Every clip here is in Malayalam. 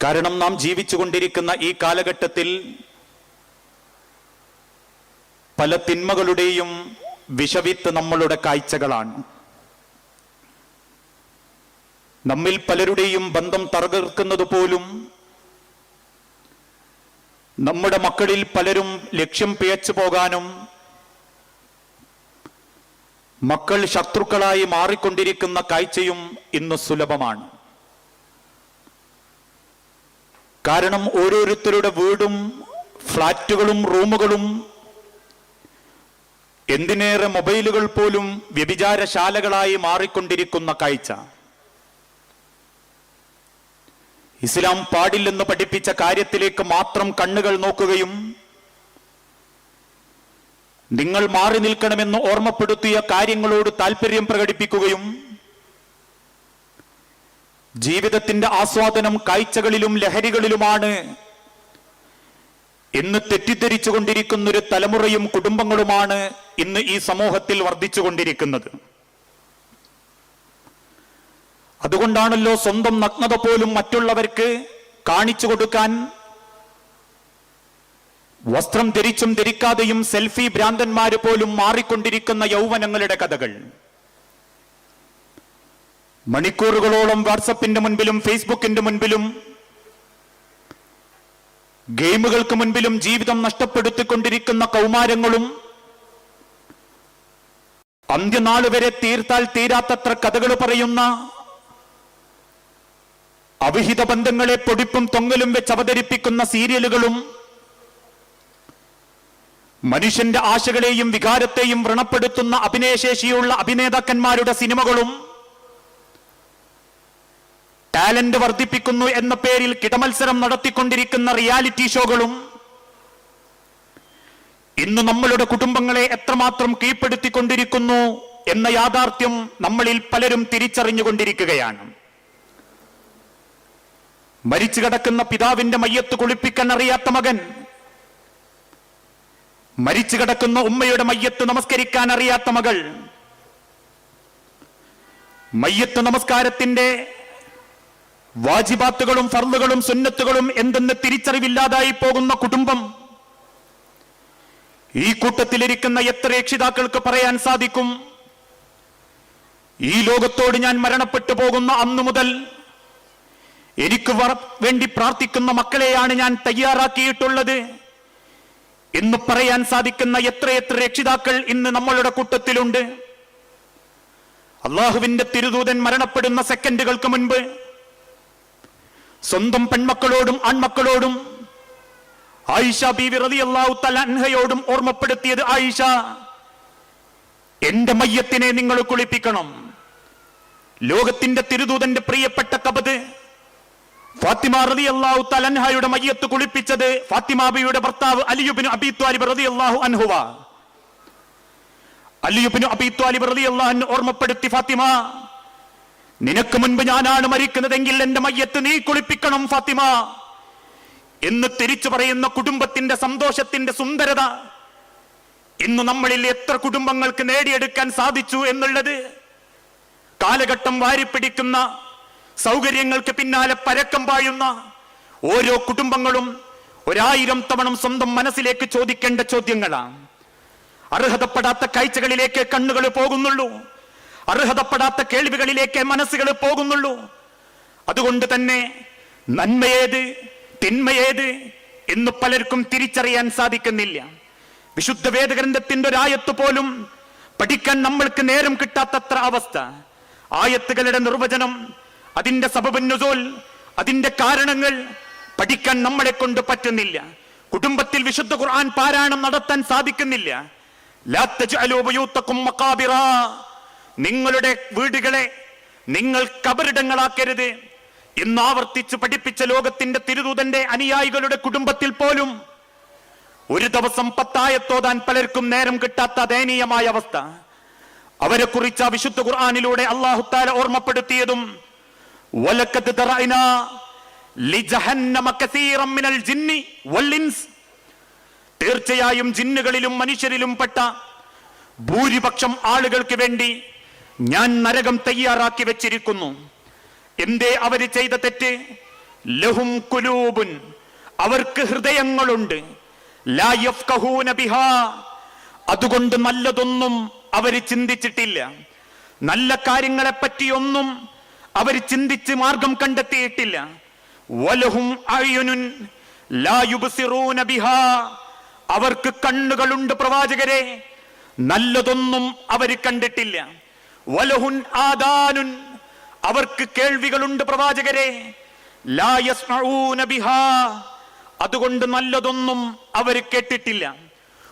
കാരണം നാം ജീവിച്ചുകൊണ്ടിരിക്കുന്ന ഈ കാലഘട്ടത്തിൽ പല തിന്മകളുടെയും വിഷവിത്ത് നമ്മളുടെ കാഴ്ചകളാണ്. നമ്മിൽ പലരുടെയും ബന്ധം തകർക്കുന്നത് പോലും നമ്മുടെ മക്കളിൽ പലരും ലക്ഷ്യം പിഴച്ചു പോകാനും മക്കൾ ശത്രുക്കളായി മാറിക്കൊണ്ടിരിക്കുന്ന കാഴ്ചയും ഇന്ന് സുലഭമാണ്. കാരണം ഓരോരുത്തരുടെ വീടും ഫ്ലാറ്റുകളും റൂമുകളും എന്തിനേറെ മൊബൈലുകൾ പോലും വ്യഭിചാരശാലകളായി മാറിക്കൊണ്ടിരിക്കുന്ന കാഴ്ച. ഇസ്ലാം പാടില്ലെന്ന് പഠിപ്പിച്ച കാര്യത്തിലേക്ക് മാത്രം കണ്ണുകൾ നോക്കുകയും നിങ്ങൾ മാറി നിൽക്കണമെന്ന് ഓർമ്മപ്പെടുത്തിയ കാര്യങ്ങളോട് താല്പര്യം പ്രകടിപ്പിക്കുകയും ജീവിതത്തിന്റെ ആസ്വാദനം കാഴ്ചകളിലും ലഹരികളിലുമാണ് എന്ന് തെറ്റിദ്ധരിച്ചുകൊണ്ടിരിക്കുന്നൊരു തലമുറയും കുടുംബങ്ങളുമാണ് ഇന്ന് ഈ സമൂഹത്തിൽ വർദ്ധിച്ചുകൊണ്ടിരിക്കുന്നത്. അതുകൊണ്ടാണല്ലോ സ്വന്തം നഗ്നത പോലും മറ്റുള്ളവർക്ക് കാണിച്ചു കൊടുക്കാൻ വസ്ത്രം ധരിച്ചും ധരിക്കാതെയും സെൽഫി ഭ്രാന്തന്മാര് പോലും മാറിക്കൊണ്ടിരിക്കുന്ന യൗവനങ്ങളുടെ കഥകൾ. മണിക്കൂറുകളോളം വാട്സപ്പിന്റെ മുൻപിലും ഫേസ്ബുക്കിന്റെ മുൻപിലും ഗെയിമുകൾക്ക് മുൻപിലും ജീവിതം നഷ്ടപ്പെടുത്തിക്കൊണ്ടിരിക്കുന്ന കൗമാരങ്ങളും അന്ത്യനാള് വരെ തീർത്താൽ തീരാത്തത്ര കഥകൾ പറയുന്ന അവിഹിത ബന്ധങ്ങളെ പൊടിപ്പും തൊങ്ങലും വെച്ച് അവതരിപ്പിക്കുന്ന സീരിയലുകളും മനുഷ്യന്റെ ആശകളെയും വികാരത്തെയും വ്രണപ്പെടുത്തുന്ന അഭിനയശേഷിയുള്ള അഭിനേതാക്കന്മാരുടെ സിനിമകളും ടാലന്റ് വർദ്ധിപ്പിക്കുന്നു എന്ന പേരിൽ കിടമത്സരം നടത്തിക്കൊണ്ടിരിക്കുന്ന റിയാലിറ്റി ഷോകളും ഇന്ന് നമ്മളുടെ കുടുംബങ്ങളെ എത്രമാത്രം കീഴ്പ്പെടുത്തിക്കൊണ്ടിരിക്കുന്നു എന്ന യാഥാർത്ഥ്യം നമ്മളിൽ പലരും തിരിച്ചറിഞ്ഞുകൊണ്ടിരിക്കുകയാണ്. മരിച്ചു കിടക്കുന്ന പിതാവിന്റെ മയ്യത്ത് കുളിപ്പിക്കാൻ അറിയാത്ത മകൻ, മരിച്ചു കിടക്കുന്ന ഉമ്മയുടെ മയ്യത്ത് നമസ്കരിക്കാൻ അറിയാത്ത മകൾ, മയ്യത്ത് നമസ്കാരത്തിന്റെ വാജിബാത്തുകളും ഫർളുകളും സുന്നത്തുകളും എന്തെന്ന് തിരിച്ചറിവില്ലാതായി പോകുന്ന കുടുംബം. ഈ കൂട്ടത്തിലിരിക്കുന്ന എത്ര രക്ഷിതാക്കൾക്ക് പറയാൻ സാധിക്കും, ഈ ലോകത്തോട് ഞാൻ മരണപ്പെട്ടു പോകുന്ന അന്നു മുതൽ എനിക്ക് വേണ്ടി പ്രാർത്ഥിക്കുന്ന മക്കളെയാണ് ഞാൻ തയ്യാറാക്കിയിട്ടുള്ളത് എന്ന് പറയാൻ സാധിക്കുന്ന എത്രയെത്ര രക്ഷിതാക്കൾ ഇന്ന് നമ്മളുടെ കൂട്ടത്തിലുണ്ട്. അള്ളാഹുവിന്റെ തിരുദൂതൻ മരണപ്പെടുന്ന സെക്കൻഡുകൾക്ക് മുൻപ് സ്വന്തം പെൺമക്കളോടും ആൺമക്കളോടും ആയിഷ ബീവി റളിയല്ലാഹു തആല അൻഹയോടും ഓർമ്മപ്പെടുത്തിയത്, ആയിഷ, എന്റെ മയ്യത്തിനെ നിങ്ങൾ കുളിപ്പിക്കണം. ലോകത്തിന്റെ തിരുദൂതന്റെ പ്രിയപ്പെട്ട കബദ് ഫാത്തിമ റളിയല്ലാഹു തആല അൻഹയുടെ മയ്യത്ത് കുളിപ്പിച്ചത് ഫാത്തിമ ബിയുടെ ഭർത്താവ് അലി ഇബ്നു അബീ ത്വാലിബ് റളിയല്ലാഹു അൻഹു. അലി ഇബ്നു അബീ ത്വാലിബ് റളിയല്ലാഹു അൻഹു ഓർമ്മപ്പെടുത്തി, ഫാത്തിമ, നിനക്ക് മുൻപ് ഞാനാണ് മരിക്കുന്നതെങ്കിൽ എന്റെ മയ്യത്ത് നീ കുളിപ്പിക്കണം ഫാത്തിമ എന്ന് തിരിച്ചു പറയുന്ന കുടുംബത്തിന്റെ സന്തോഷത്തിന്റെ സുന്ദരത ഇന്ന് നമ്മളിൽ എത്ര കുടുംബങ്ങൾക്ക് നേടിയെടുക്കാൻ സാധിച്ചു എന്നുള്ളത് കാലഘട്ടം വാരിപ്പിടിക്കുന്ന സൗകര്യങ്ങൾക്ക് പിന്നാലെ പരക്കം പായുന്ന ഓരോ കുടുംബങ്ങളും 1000 തവണ സ്വന്തം മനസ്സിലേക്ക് ചോദിക്കേണ്ട ചോദ്യങ്ങളാണ്. അർഹതപ്പെടാത്ത കാഴ്ചകളിലേക്ക് കണ്ണുകൾ പോകുന്നുള്ളൂ, അർഹതപ്പെടാത്ത കേൾവികളിലേക്ക് മനസ്സുകൾ പോകുന്നുള്ളൂ. അതുകൊണ്ട് തന്നെ നന്മയേത് തിന്മയേത് എന്ന് പലർക്കും തിരിച്ചറിയാൻ സാധിക്കുന്നില്ല. വിശുദ്ധ വേദഗ്രന്ഥത്തിന്റെ ഒരായത്ത് പോലും പഠിക്കാൻ നമ്മൾക്ക് നേരം കിട്ടാത്തത്ര അവസ്ഥ. ആയത്തുകളുടെ നിർവചനം, അതിന്റെ സബബുൻ നുസൂൽ, അതിന്റെ കാരണങ്ങൾ പഠിക്കാൻ നമ്മളെ കൊണ്ട് പറ്റുന്നില്ല. കുടുംബത്തിൽ വിശുദ്ധ ഖുർആൻ പാരായണം നടത്താൻ സാധിക്കുന്നില്ല. ലാ തജ്അലൂ ബുയൂത്തകും മഖാബിറ, നിങ്ങളുടെ വീടുകളെ നിങ്ങൾ കബറിടങ്ങളാക്കരുത് എന്ന് ആവർത്തിച്ച് പഠിപ്പിച്ച ലോകത്തിന്റെ തിരുദൂതന്റെ അനുയായികളുടെ കുടുംബത്തിൽ പോലും ഒരു ദിവസം 10 ആയത്തോതാൻ പലർക്കും നേരം കിട്ടാത്ത ദയനീയമായ അവസ്ഥ. അവരെ കുറിച്ച് ആ വിശുദ്ധ ഖുർആനിലൂടെ അല്ലാഹു തആല ഓർമ്മപ്പെടുത്തിയതും, വലഖദ് ദറഅനാ ലിജഹന്നമ കസീറൻ മിനൽ ജിന്നി വൽ ഇൻസ്, തീർച്ചയായും ജിന്നുകളിലും മനുഷ്യരിലും പെട്ട ഭൂരിപക്ഷം ആളുകൾക്ക് വേണ്ടി ഞാൻ നരകം തയ്യാറാക്കി വെച്ചിരിക്കുന്നു. എന്തേ അവര് ചെയ്ത തെറ്റ്? ലഹും കുലൂബുൻ, അവർക്ക് ഹൃദയങ്ങളുണ്ട്, ലാ യഫ്ഖഹൂന ബിഹാ, അതുകൊണ്ട് നല്ലതൊന്നും അവർ ചിന്തിച്ചിട്ടില്ല. നല്ല കാര്യങ്ങളെ പറ്റിയൊന്നും അവർ ചിന്തിച്ച് മാർഗം കണ്ടെത്തിയിട്ടില്ല. വലഹും അയ്യുനുൻ ലാ യുബ്സിറൂന ബിഹാ, അവർക്ക് കണ്ണുകളുണ്ട് പ്രവാചകരെ, നല്ലതൊന്നും അവർ കണ്ടിട്ടില്ല. വലഹുൻ ആദാനുൻ, അവർക്ക് കേൾവികളുണ്ട് പ്രവാചകരെ, ലാ യസ്മഊന ബിഹാ, അതുകൊണ്ട് നല്ലതൊന്നും അവർ കേട്ടിട്ടില്ല.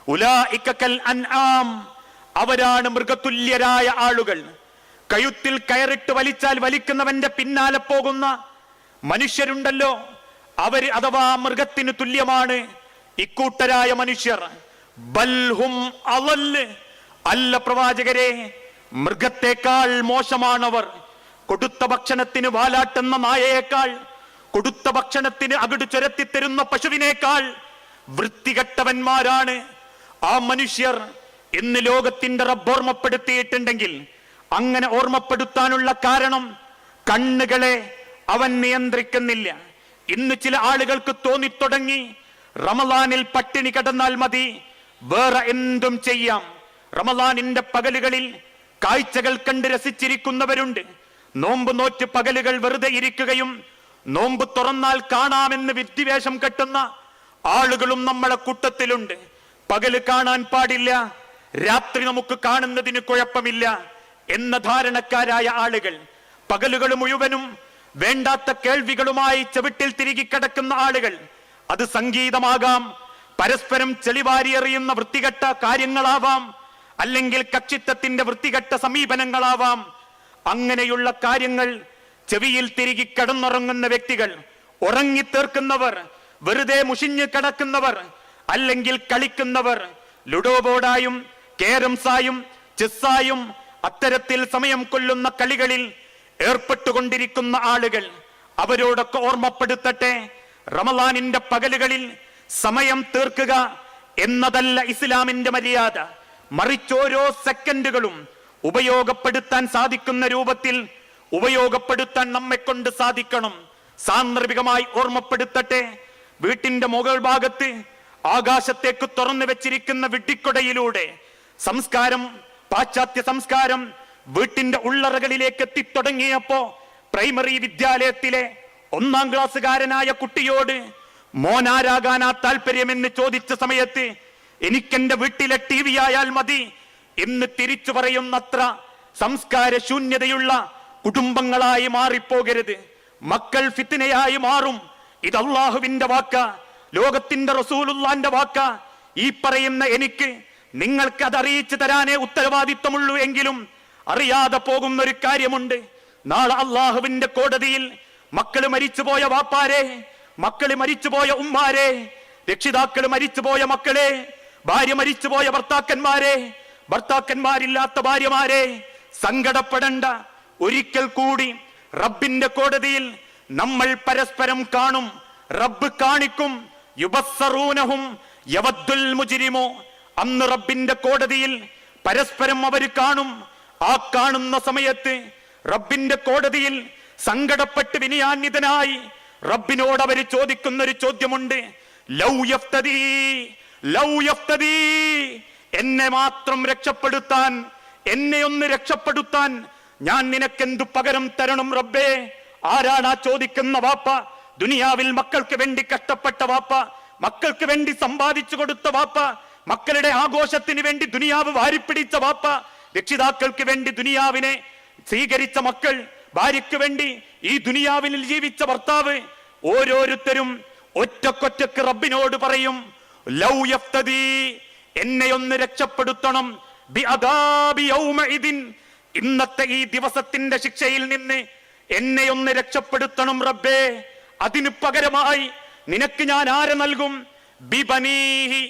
ഉലൈക കൽ അൻആം, അവരാണ് മൃഗതുല്യരായ ആളുകൾ. കഴുത്തിൽ കയറിട്ട് വലിച്ചാൽ വലിക്കുന്നവന്റെ പിന്നാലെ പോകുന്ന മനുഷ്യരുണ്ടല്ലോ, അവര് അഥവാ മൃഗത്തിന് തുല്യമാണ് ഇക്കൂട്ടരായ മനുഷ്യർ. ബൽഹും അളല്ല്, അല്ല പ്രവാചകരെ, മൃഗത്തെക്കാൾ മോശമാണവർ. കൊടുത്ത ഭക്ഷണത്തിന് വാലാട്ടുന്ന നായയേക്കാൾ, കൊടുത്ത ഭക്ഷണത്തിന് അകിട് ചുരത്തിത്തരുന്ന പശുവിനേക്കാൾ വൃത്തികെട്ടവന്മാരാണ് ആ മനുഷ്യർ എന്ന് ലോകത്തിന്റെ റബ്ബ് ഓർമ്മപ്പെടുത്തിയിട്ടുണ്ടെങ്കിൽ, അങ്ങനെ ഓർമ്മപ്പെടുത്താനുള്ള കാരണം കണ്ണുകളെ അവൻ നിയന്ത്രിക്കുന്നില്ല. ഇന്ന് ചില ആളുകൾക്ക് തോന്നിത്തുടങ്ങി റമളാനിൽ പട്ടിണി കിടന്നാൽ മതി, വേറെ എന്തും ചെയ്യാം. റമളാനിന്റെ പകലുകളിൽ കാഴ്ചകൾ കണ്ട് രസിച്ചിരിക്കുന്നവരുണ്ട്. നോമ്പ് നോറ്റ് പകലുകൾ വെറുതെ ഇരിക്കുകയും നോമ്പ് തുറന്നാൽ കാണാമെന്ന് വിദ്വേഷം കെട്ടുന്ന ആളുകളും നമ്മളെ കൂട്ടത്തിലുണ്ട്. പകല് കാണാൻ പാടില്ല, രാത്രി നമുക്ക് കാണുന്നതിന് കുഴപ്പമില്ല എന്ന ധാരണക്കാരായ ആളുകൾ. പകലുകൾ മുഴുവനും വേണ്ടാത്ത കേൾവികളുമായി ചവിട്ടിൽ തിരികെ കിടക്കുന്ന ആളുകൾ. അത് സംഗീതമാകാം, പരസ്പരം ചെളിവാരിയെറിയുന്ന വൃത്തികെട്ട കാര്യങ്ങളാവാം, അല്ലെങ്കിൽ കക്ഷിത്വത്തിന്റെ വൃത്തികെട്ട സമീപനങ്ങളാവാം. അങ്ങനെയുള്ള കാര്യങ്ങൾ ചെവിയിൽ തിരികെ കിടന്നുറങ്ങുന്ന വ്യക്തികൾ, ഉറങ്ങിത്തീർക്കുന്നവർ, വെറുതെ മുഷിഞ്ഞു കിടക്കുന്നവർ, അല്ലെങ്കിൽ കളിക്കുന്നവർ, ലുഡോ ബോർഡായും കേരംസായും ചെസ്സായും അത്തരത്തിൽ സമയം കൊല്ലുന്ന കളികളിൽ ഏർപ്പെട്ടുകൊണ്ടിരിക്കുന്ന ആളുകൾ, അവരോടൊക്കെ ഓർമ്മപ്പെടുത്തട്ടെ, റമളാനിന്റെ പകലുകളിൽ സമയം തീർക്കുക എന്നതല്ല ഇസ്ലാമിന്റെ മര്യാദ. മറിച്ചോരോ സെക്കൻഡുകളും ഉപയോഗപ്പെടുത്താൻ സാധിക്കുന്ന രൂപത്തിൽ ഉപയോഗപ്പെടുത്താൻ നമ്മെ കൊണ്ട് സാധിക്കണം. സാന്ദർഭികമായി ഓർമ്മപ്പെടുത്തട്ടെ, വീട്ടിന്റെ മുകൾ ഭാഗത്ത് ആകാശത്തേക്ക് തുറന്നു വെച്ചിരിക്കുന്ന വിഡ്ഢിക്കൊടയിലൂടെ സംസ്കാരം, പാശ്ചാത്യ സംസ്കാരം വീട്ടിന്റെ ഉള്ളറകളിലേക്ക് എത്തിത്തുടങ്ങിയപ്പോ പ്രൈമറി വിദ്യാലയത്തിലെ 1-ാം ക്ലാസ്സുകാരനായ കുട്ടിയോട് മോനാരാകാനാ താല്പര്യമെന്ന് ചോദിച്ച സമയത്ത് എനിക്കെന്റെ വീട്ടിലെ TV ആയാൽ മതി എന്ന് തിരിച്ചു പറയുന്നത്ര സംസ്കാര ശൂന്യതയുള്ള കുടുംബങ്ങളായി മാറിപ്പോകരുത്. മക്കൾ ഫിത്നയായി മാറും. ഇത് അള്ളാഹുവിന്റെ വാക്ക, ലോകത്തിന്റെ റസൂലുള്ളാന്റെ വാക്ക. ഈ പറയുന്ന എനിക്ക് നിങ്ങൾക്ക് അത് അറിയിച്ചു തരാനേ ഉത്തരവാദിത്വമുള്ളൂ എങ്കിലും അറിയാതെ പോകുന്ന ഒരു കാര്യമുണ്ട്. നാളെ അള്ളാഹുവിന്റെ കോടതിയിൽ മക്കള് മരിച്ചുപോയ വാപ്പാരെ, മക്കള് മരിച്ചുപോയ ഉമ്മാരെ, രക്ഷിതാക്കള് മരിച്ചുപോയ മക്കളെ, ഭാര്യ മരിച്ചുപോയ ഭർത്താക്കന്മാരെ, ഭർത്താക്കന്മാരില്ലാത്ത ഭാര്യമാരെ, സങ്കടപ്പെടണ്ട. ഒരിക്കൽ കൂടി റബ്ബിന്റെ കോടതിയിൽ നമ്മൾ പരസ്പരം കാണും. റബ്ബ് കാണിക്കും. യുബസ്സറൂനഹും യവദ്ദുൽ മുജ്രിമു, അന്ന് റബ്ബിന്റെ കോടതിയിൽ പരസ്പരം അവർ കാണും. ആ കാണുന്ന സമയത്ത് റബ്ബിന്റെ കോടതിയിൽ സങ്കടപ്പെട്ട് വിനയാന്വിതനായി റബ്ബിനോട് അവർ ചോദിക്കുന്ന ഒരു ചോദ്യമുണ്ട്. ലൗ യഫ്തദീ, ലൗ യഫ്തദീ, എന്നെ മാത്രം രക്ഷപ്പെടുത്താൻ, എന്നെ ഒന്ന് രക്ഷപ്പെടുത്താൻ ഞാൻ നിനക്കെന്തു പകരം തരണം റബ്ബേ? ആരാണ് ആ ചോദിക്കുന്ന വാപ്പ? ദുനിയാവിൽ മക്കൾക്ക് വേണ്ടി കഷ്ടപ്പെട്ട വാപ്പ, മക്കൾക്ക് വേണ്ടി സമ്പാദിച്ചു കൊടുത്ത വാപ്പ, മക്കളുടെ ആഘോഷത്തിന് വേണ്ടി ദുനിയാവ് വാരിപ്പിടിച്ച വാപ്പ, രക്ഷിതാക്കൾക്ക് വേണ്ടി ദുനിയാവിനെ സ്വീകരിച്ച മക്കൾ, ഭാര്യയ്ക്ക് വേണ്ടി ഈ ദുനിയാവിൽ ജീവിച്ച ഭർത്താവ്. ഓരോരുത്തരും ഒറ്റക്കൊറ്റക്ക് റബ്ബിനോട് പറയും, ലൗ യഫ്തദീ, എന്നെ ഒന്ന് രക്ഷപ്പെടുത്തണം, ബിഅദാബി യൗമഇദിൻ, ഇന്നത്തെ ഈ ദിവസത്തിന്റെ ശിക്ഷയിൽ നിന്ന് എന്നെ ഒന്ന് രക്ഷപ്പെടുത്തണം റബ്ബേ. അതിനു പകരമായി നിനക്ക് ഞാൻ ആരെ നൽകും? ബിബനീഹി,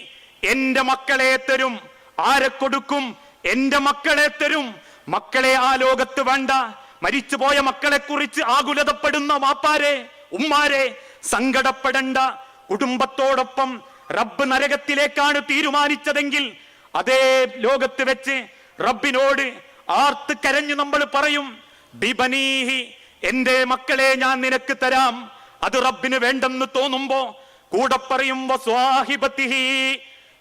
എന്റെ മക്കളെ തരും. ആരെ കൊടുക്കും? എന്റെ മക്കളെ തരും. മക്കളെ ആ ലോകത്ത് വേണ്ട. മരിച്ചുപോയ മക്കളെ കുറിച്ച് ആകുലതപ്പെടുന്ന വാപ്പാരെ, ഉമ്മാരെ, സങ്കടപ്പെടണ്ട. കുടുംബത്തോടൊപ്പം റബ്ബ് നരകത്തിലേക്കാണ് തീരുമാനിച്ചതെങ്കിൽ അതേ ലോകത്ത് വെച്ച് റബ്ബിനോട് ആർത്ത് കരഞ്ഞു നമ്മൾ പറയും, ബിബനീഹി, എന്റെ മക്കളെ ഞാൻ നിനക്ക് തരാം. അത് റബ്ബിന് വേണ്ടെന്ന് തോന്നുമ്പോ കൂടെ പറയും വസ്വാഹിബത്തിഹി,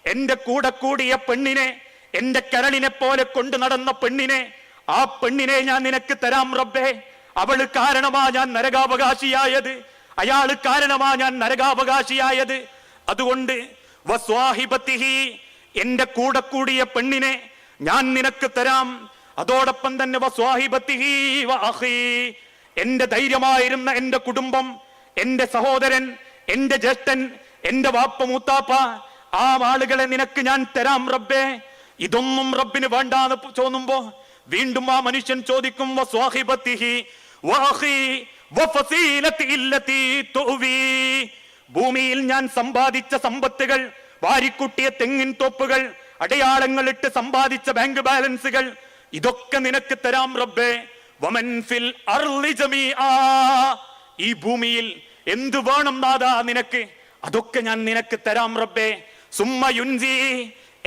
എന്റെ കൂടെ കൂടിയ പെണ്ണിനെ, എന്റെ കരളിനെ പോലെ കൊണ്ടു നടന്ന പെണ്ണിനെ, ആ പെണ്ണിനെ ഞാൻ നിനക്ക് തരാം റബ്ബേ. അവള് കാരണമാ ഞാൻ നരകാവകാശിയായത്, അയാള് കാരണമാ ഞാൻ നരകാവകാശിയായത്. അതുകൊണ്ട് വസ്വാഹിബത്തിഹി, എന്റെ കൂടെ കൂടിയ പെണ്ണിനെ ഞാൻ നിനക്ക് തരാം. അതോടൊപ്പം തന്നെ വസ്വാഹിബത്തിഹി വഅഖി, എന്റെ ധൈര്യമായിരുന്ന എന്റെ കുടുംബം, എന്റെ സഹോദരൻ, എന്റെ ജ്യേഷ്ഠൻ, എന്റെ വാപ്പ മൂത്താപ്പ, ആ ആളുകളെ നിനക്ക് ഞാൻ തരാം റബ്ബേ. ഇതൊന്നും റബ്ബിന് വേണ്ടാന്ന് തോന്നുമ്പോ വീണ്ടും ആ മനുഷ്യൻ ചോദിക്കും വസ്വാഹിബത്തിഹി വഅഖി വഫസീലതി ഇല്ലതി തുവി, ഭൂമിയിൽ ഞാൻ സമ്പാദിച്ച സമ്പത്തുകൾ, വാരിക്കുട്ടിയ തെങ്ങിൻ തോപ്പുകൾ, അടയാളങ്ങൾ ഇട്ട് സമ്പാദിച്ച ബാങ്ക് ബാലൻസുകൾ, ഇതൊക്കെ നിനക്ക് തരാം റബ്ബേ. വമൻ ഫിൽ അർളി ജമീആ, ഈ ഭൂമിയിൽ എന്തു വേണം നാദാ നിനക്ക്, അതൊക്കെ ഞാൻ നിനക്ക് തരാം റബ്ബേ. സുമ്മ യുൻജി,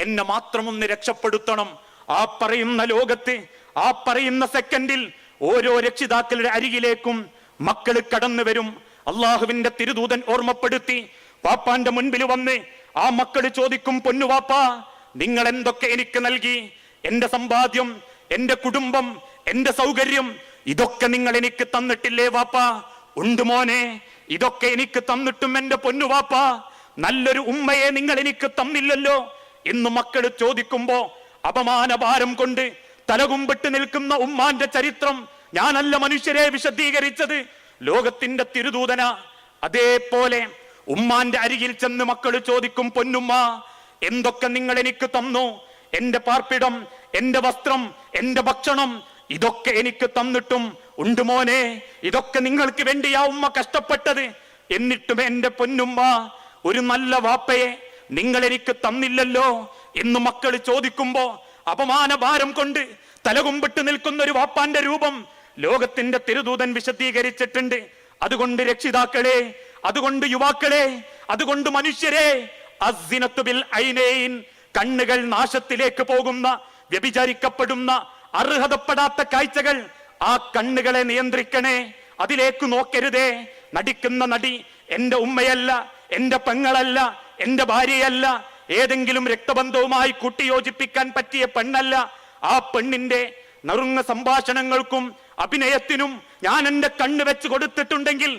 എന്നെ മാത്രം ഒന്ന് രക്ഷപ്പെടുത്തണം. ആ പറയുന്ന ലോകത്ത്, ആ പറയുന്ന സെക്കൻഡിൽ ഓരോ രക്ഷിതാക്കളുടെ അരികിലേക്കും മക്കള് കടന്നു വരും. അള്ളാഹുവിന്റെ തിരുദൂതൻ ഓർമ്മപ്പെടുത്തി പാപ്പാന്റെ മുൻപിൽ വന്ന് ആ മക്കള് ചോദിക്കും, പൊന്നുവാപ്പാ നിങ്ങൾ എന്തൊക്കെ എനിക്ക് നൽകി? എന്റെ സമ്പാദ്യം, എന്റെ കുടുംബം, എന്റെ സൗകര്യം, ഇതൊക്കെ നിങ്ങൾ എനിക്ക് തന്നിട്ടില്ലേ വാപ്പാ? ഉണ്ട് മോനെ, ഇതൊക്കെ എനിക്ക് തന്നിട്ടും എന്റെ പൊന്നുവാപ്പാ നല്ലൊരു ഉമ്മയെ നിങ്ങൾ എനിക്ക് തന്നില്ലല്ലോ എന്ന് മക്കള് ചോദിക്കുമ്പോ അപമാനഭാരം കൊണ്ട് തലകുമ്പിട്ട് നിൽക്കുന്ന ഉമ്മാന്റെ ചരിത്രം ഞാനല്ല മനുഷ്യരെ വിശദീകരിച്ചത്, ലോകത്തിന്റെ തിരുദൂതന. അതേപോലെ ഉമ്മാന്റെ അരികിൽ ചെന്ന് മക്കള് ചോദിക്കും, പൊന്നുമ്മ എന്തൊക്കെ നിങ്ങൾ എനിക്ക് തന്നു? എന്റെ പാർപ്പിടം, എന്റെ വസ്ത്രം, എന്റെ ഭക്ഷണം, ഇതൊക്കെ എനിക്ക് തന്നിട്ടും ഉണ്ട് മോനെ, ഇതൊക്കെ നിങ്ങൾക്ക് വേണ്ടിയാ ഉമ്മ കഷ്ടപ്പെട്ടത്. എന്നിട്ടും എന്റെ പൊന്നുമ്മ ഒരു നല്ല വാപ്പയെ നിങ്ങൾ എനിക്ക് തന്നില്ലല്ലോ എന്ന് മക്കള് ചോദിക്കുമ്പോ അപമാനഭാരം കൊണ്ട് തലകുമ്പിട്ട് നിൽക്കുന്ന ഒരു വാപ്പാന്റെ രൂപം ലോകത്തിന്റെ തിരുദൂതൻ വിശദീകരിച്ചിട്ടുണ്ട്. അതുകൊണ്ട് രക്ഷിതാക്കളെ, അതുകൊണ്ട് യുവാക്കളെ, അതുകൊണ്ട് മനുഷ്യരെ, അസ്സിനത്തു ബിൽ ഐനൈൻ, കണ്ണുകൾ നാശത്തിലേക്ക് പോകുന്ന, വ്യഭിചരിക്കപ്പെടുന്ന, അർഹതപ്പെടാത്ത കാഴ്ചകൾ, ആ കണ്ണുകളെ നിയന്ത്രിക്കണേ. അതിലേക്ക് നോക്കരുതേ. നടിക്കുന്ന നടി എന്റെ ഉമ്മയല്ല, എന്റെ പെങ്ങളല്ല, എന്റെ ഭാര്യയല്ല, ഏതെങ്കിലും രക്തബന്ധവുമായി കൂട്ടിയോജിപ്പിക്കാൻ പറ്റിയ പെണ്ണല്ല. ആ പെണ്ണിന്റെ നറുങ്ങ സംഭാഷണങ്ങൾക്കും അഭിനയത്തിനും ഞാൻ എന്റെ കണ്ണ് വെച്ച് കൊടുത്തിട്ടുണ്ടെങ്കിൽ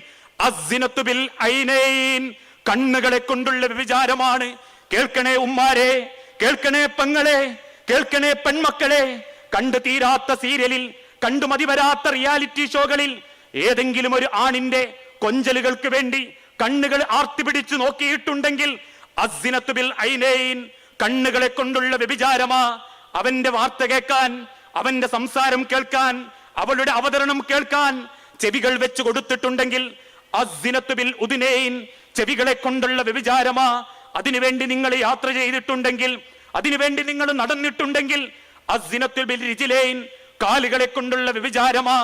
അസ്സിനത്തു ബിൽ ഐനൈൻ, കണ്ണുകളെ കൊണ്ടുള്ള വ്യഭിചാരമാണ്. കേൾക്കണേ ഉമ്മാരെ, കേൾക്കണേ പെങ്ങളെ, കേൾക്കണേ പെൺമക്കളെ. കണ്ടു തീരാത്ത സീരിയലിൽ, കണ്ടു മതിവരാത്ത റിയാലിറ്റി ഷോകളിൽ ഏതെങ്കിലും ഒരു ആണിന്റെ കൊഞ്ചലുകൾക്ക് വേണ്ടി കണ്ണുകൾ ആർത്തിപിടിച്ചു നോക്കിയിട്ടുണ്ടെങ്കിൽ അസ്സിനത്തു ബിൽ ഐനൈൻ, കണ്ണുകളെ കൊണ്ടുള്ള വ്യഭിചാരമാ. അവന്റെ വാർത്ത കേൾക്കാൻ, അവന്റെ സംസാരം കേൾക്കാൻ, അവളുടെ അവതരണം കേൾക്കാൻ ചെവികൾ വെച്ച് കൊടുത്തിട്ടുണ്ടെങ്കിൽ അസ്സിനത്തു ബിൽ ഉദ്നൈൻ, ചെവികളെ കൊണ്ടുള്ള വ്യഭിചാരമാ. അതിനുവേണ്ടി നിങ്ങൾ യാത്ര ചെയ്തിട്ടുണ്ടെങ്കിൽ, അതിനുവേണ്ടി നിങ്ങൾ നടന്നിട്ടുണ്ടെങ്കിൽ അസ്സിനത്തു ബിൽ റിജ്ലൈൻ, കാലുകളെ കൊണ്ടുള്ള വ്യഭിചാരമാ.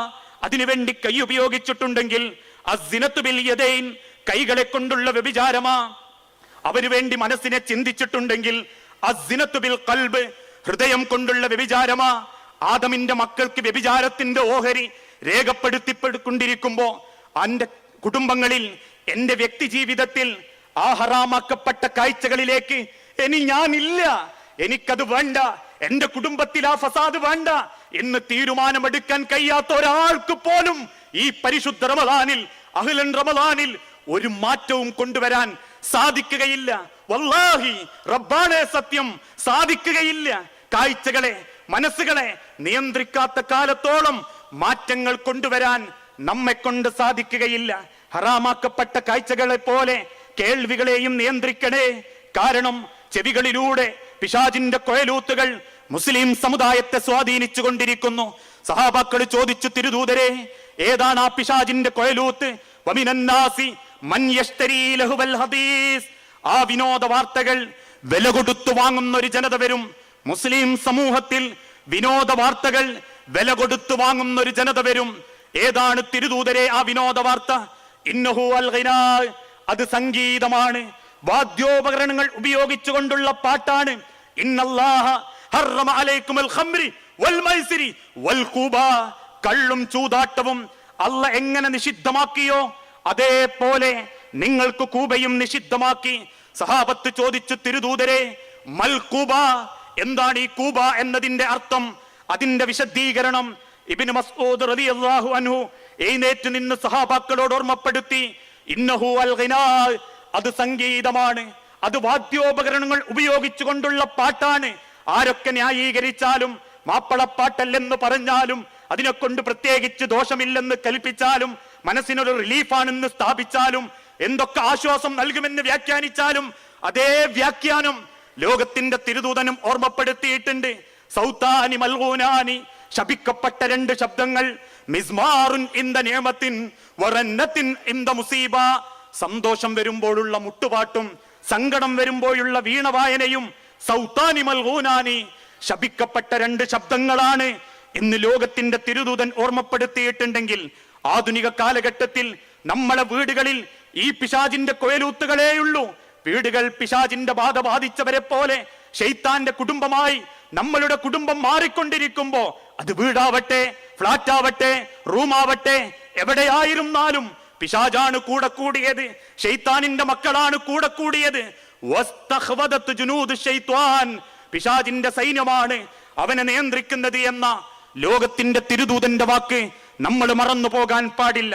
അതിനുവേണ്ടി കൈ ഉപയോഗിച്ചിട്ടുണ്ടെങ്കിൽ അസ്സിനത്തു ബിൽ യദൈൻ, കൈകളെ കൊണ്ടുള്ള വ്യഭിചാരമാ. അവന് വേണ്ടി മനസ്സിനെ ചിന്തിച്ചിട്ടുണ്ടെങ്കിൽ അസ്സിനത്തു ബിൽ ഖൽബ്, ഹൃദയം കൊണ്ടുള്ള വ്യഭിചാരമാ. ആദമിന്റെ മക്കൾക്ക് വ്യഭിചാരത്തിന്റെ ഓഹരി രേഖപ്പെടുത്തിക്കൊണ്ടിരിക്കുമ്പോ എന്റെ കുടുംബങ്ങളിൽ, എന്റെ വ്യക്തി ജീവിതത്തിൽ ആ ഹറാമാക്കപ്പെട്ട കാഴ്ചകളിലേക്ക് ഇനി ഞാനില്ല, എനിക്കത് വേണ്ട, എന്റെ കുടുംബത്തിൽ ആ ഫസാദ് വേണ്ട എന്ന് തീരുമാനമെടുക്കാൻ കഴിയാത്ത ഒരാൾക്ക് പോലും ഈ പരിശുദ്ധ റമദാനിൽ, അഹ്ലൻ റമദാനിൽ ഒരു മാറ്റവും കൊണ്ടുവരാൻ സാധിക്കുകയില്ല. വല്ലാഹി റബ്ബാനെ സത്യം, സാധിക്കുകയില്ല. കാഴ്ചകളെ, മനസ്സുകളെ നിയന്ത്രിക്കാത്ത കാലത്തോളം മാറ്റങ്ങൾ കൊണ്ടുവരാൻ നമ്മെ കൊണ്ട് സാധിക്കുകയില്ല. ഹറാമാക്കപ്പെട്ട കാഴ്ചകളെ പോലെ കേൾവികളെയും നിയന്ത്രിക്കണേ. കാരണം ചെവികളിലൂടെ പിശാചിന്റെ കൊയലൂത്തുകൾ മുസ്ലിം സമുദായത്തെ സ്വാധീനിച്ചു കൊണ്ടിരിക്കുന്നു. സഹാബാക്കൾ ചോദിച്ചു, തിരുദൂതരെ ഏതാണ് ആ പിശാചിന്റെ കൊയലൂത്ത്? വമിനന്നാസി മൻ യശ്തരീ ലഹുവൽ ഹദീസ്, ആ വിനോദ വാർത്തകൾ വില കൊടുത്തു വാങ്ങുന്ന ഒരു ജനത വരും. മുസ്ലിം സമൂഹത്തിൽ വിനോദ വാർത്തകൾ വില കൊടുത്തു വാങ്ങുന്ന ഒരു ജനത വരും. ഏതാണ് തിരുദൂതരെ ആ വിനോദ വാർത്ത? ഇന്നഹു അൽ ഗിനാ, അത് സംഗീതമാണ്, വാദ്യോപകരണങ്ങൾ ഉപയോഗിച്ചുകൊണ്ടുള്ള പാട്ടാണ്. ഇന്നല്ലാഹ ഹറമ അലൈക്കുമുൽ ഖംറി വൽ മൈസിരി വൽ ഖുബാ, കള്ളും ചൂതാട്ടവും അല്ല എങ്ങനെ നിഷിദ്ധമാക്കിയോ അതേപോലെ നിങ്ങൾക്ക് കൂബയും നിഷിദ്ധമാക്കി. സഹാബത്ത് ചോദിച്ചു, തിരുദൂതരെ, മൽ കൂബ, എന്താണ് ഈ കൂബ എന്നതിന്റെ അർത്ഥം, അതിന്റെ വിശദീകരണം? ഇബ്നു മസ്ഊദ് റളിയല്ലാഹു അൻഹു എഴുന്നേറ്റ് നിന്ന് സഹാബാക്കളോട് ഓർമ്മപ്പെടുത്തി, ഇന്നഹു അൽ ഗിനാ, അത് സംഗീതമാണ്, അത് വാദ്യോപകരണങ്ങൾ ഉപയോഗിച്ചുകൊണ്ടുള്ള പാട്ടാണ്. ആരൊക്കെ ന്യായീകരിച്ചാലും, മാപ്പളപ്പാട്ടല്ലെന്ന് പറഞ്ഞാലും, അതിനെക്കൊണ്ട് പ്രത്യേകിച്ച് ദോഷമില്ലെന്ന് കൽപ്പിച്ചാലും, മനസ്സിനൊരു റിലീഫാണെന്ന് സ്ഥാപിച്ചാലും, എന്തൊക്കെ ആശ്വാസം നൽകുമെന്ന് വ്യാഖ്യാനിച്ചാലും, അതേ വ്യാഖ്യാനം ലോകത്തിന്റെ തിരുദൂതനും ഓർമ്മപ്പെടുത്തിയിട്ടുണ്ട്. സൗതാനി മൽഗൂനാനി, ശപിക്കപ്പെട്ട രണ്ട് ശബ്ദങ്ങൾ, മിസ്മാറുൻ ഇന്ദ നിഅമത്തിൻ വറന്നത്തിൻ ഇന്ദ മുസീബ, സന്തോഷം വരുമ്പോഴുള്ള മുട്ടുപാട്ടും സങ്കടം വരുമ്പോഴുള്ള വീണവായനയും സൗതാനി മൽഗൂനാനി, ശപിക്കപ്പെട്ട രണ്ട് ശബ്ദങ്ങളാണ് എന്ന് ലോകത്തിന്റെ തിരുദൂതൻ ഓർമ്മപ്പെടുത്തിയിട്ടുണ്ടെങ്കിൽ, ആധുനിക കാലഘട്ടത്തിൽ നമ്മളെ വീടുകളിൽ ഈ പിശാചിന്റെ കൊയലൂത്തുകളേയുള്ളൂ. വീടുകൾ പിശാചിന്റെ ബാധ ബാധിച്ചവരെ പോലെ ശൈത്താന്റെ കുടുംബമായി നമ്മളുടെ കുടുംബം മാറിക്കൊണ്ടിരിക്കുമ്പോ, അത് വീടാവട്ടെ, ഫ്ലാറ്റ് ആവട്ടെ, റൂമാവട്ടെ, എവിടെയായിരുന്നാലും പിശാചാണ് കൂടെ കൂടിയത്, ശൈത്താനിന്റെ മക്കളാണ് കൂടെ കൂടിയത്. പിശാചിന്റെ സൈന്യമാണ് അവനെ നിയന്ത്രിക്കുന്നത് എന്ന ലോകത്തിന്റെ തിരുദൂതന്റെ വാക്ക് നമ്മൾ മറന്നു പോകാൻ പാടില്ല.